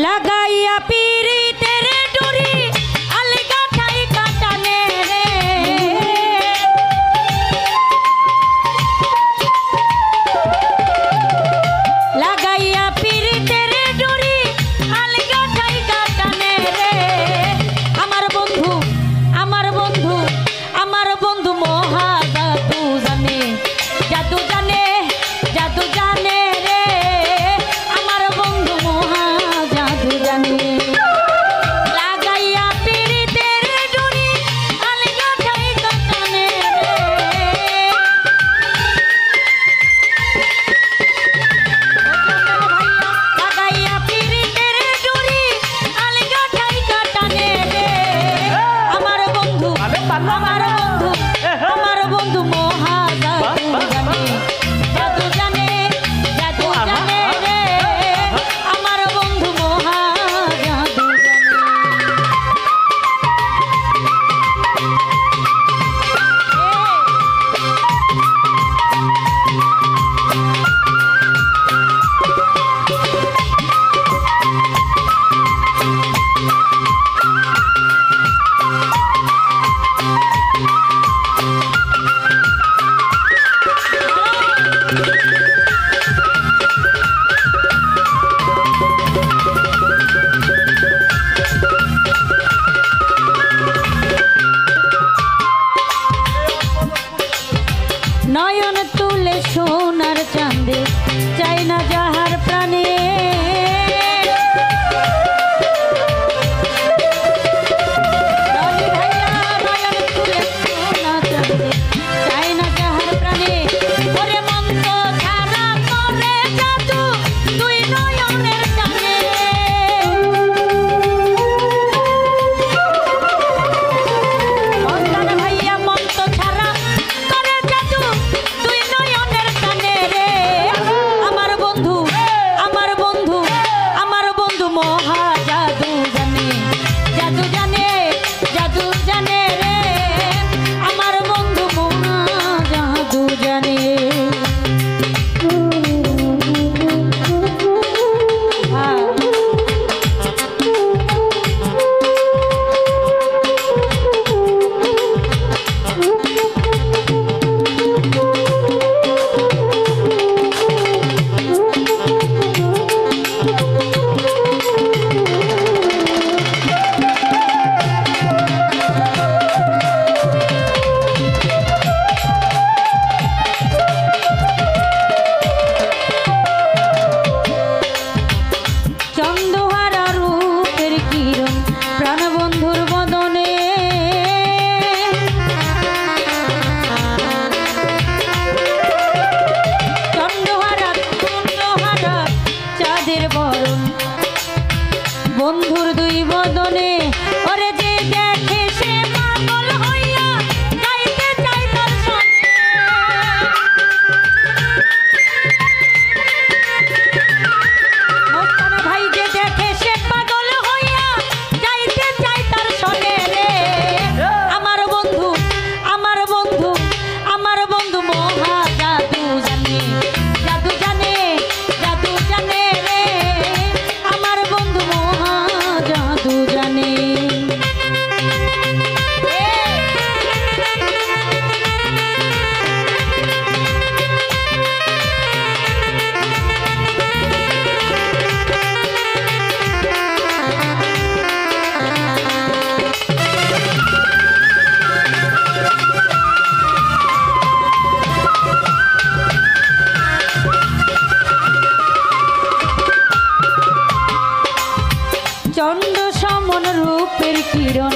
লাগাইয়া পিরিতের ডুরি আলগা ঠাই কাটানে রে লাগাইয়া পিরিতের ডুরি আলগা ঠাই কাটানে রে আমার বন্ধু আমার বন্ধু আমার বন্ধু মহা জাদু জানে জাদু জানে জাদু জানে রে আমার বন্ধু মহা জাদু জানে লাগাইয়া পিরিতের ডুরি আলগা ঠাই কাটানে রে লাগাইয়া পিরিতের ডুরি আলগা ঠাই কাটানে রে আমার বন্ধু আমার বন্ধু মহা জাদু জানে জাদু জানে জাদু জানে রে আমার বন্ধু মহা জাদু জানে নয়ন তুলে সোনার চাঁদে চাই না যাহার প্রাণে নয়ন তুলে সোনার চাঁদে চাই না যাহার প্রাণে ওরে মন্ত্র ছাড়া করে জাদু তুই নয়নের টানে মস্তান ভাইয়া মন্ত্র ছাড়া করে জাদু তুই নয়নের টানে রে আমার বন্ধু আমার বন্ধু মহা জাদু জানে জাদু জানে জাদু জানে রে আমার বন্ধু মহা জাদু জানে চন্দ্রহারা রূপের কিরণ প্রাণবন্ধুর বদনে চন্দ্রহারা চাঁদের বরণ বন্ধুর দুই বদনে ওরে যে দেখে সে পাগল হইয়া যাইতে চাই তার সঙ্গে মস্তান ভাই যে দেখে সে পাগল হইয়া যাইতে চাই তার সঙ্গে রে আমার বন্ধু মহা জাদু জানে জাদু জানে জাদু জানে রে আমার বন্ধু মহা জাদু জানে চন্দ্র সমন রূপের কিরণ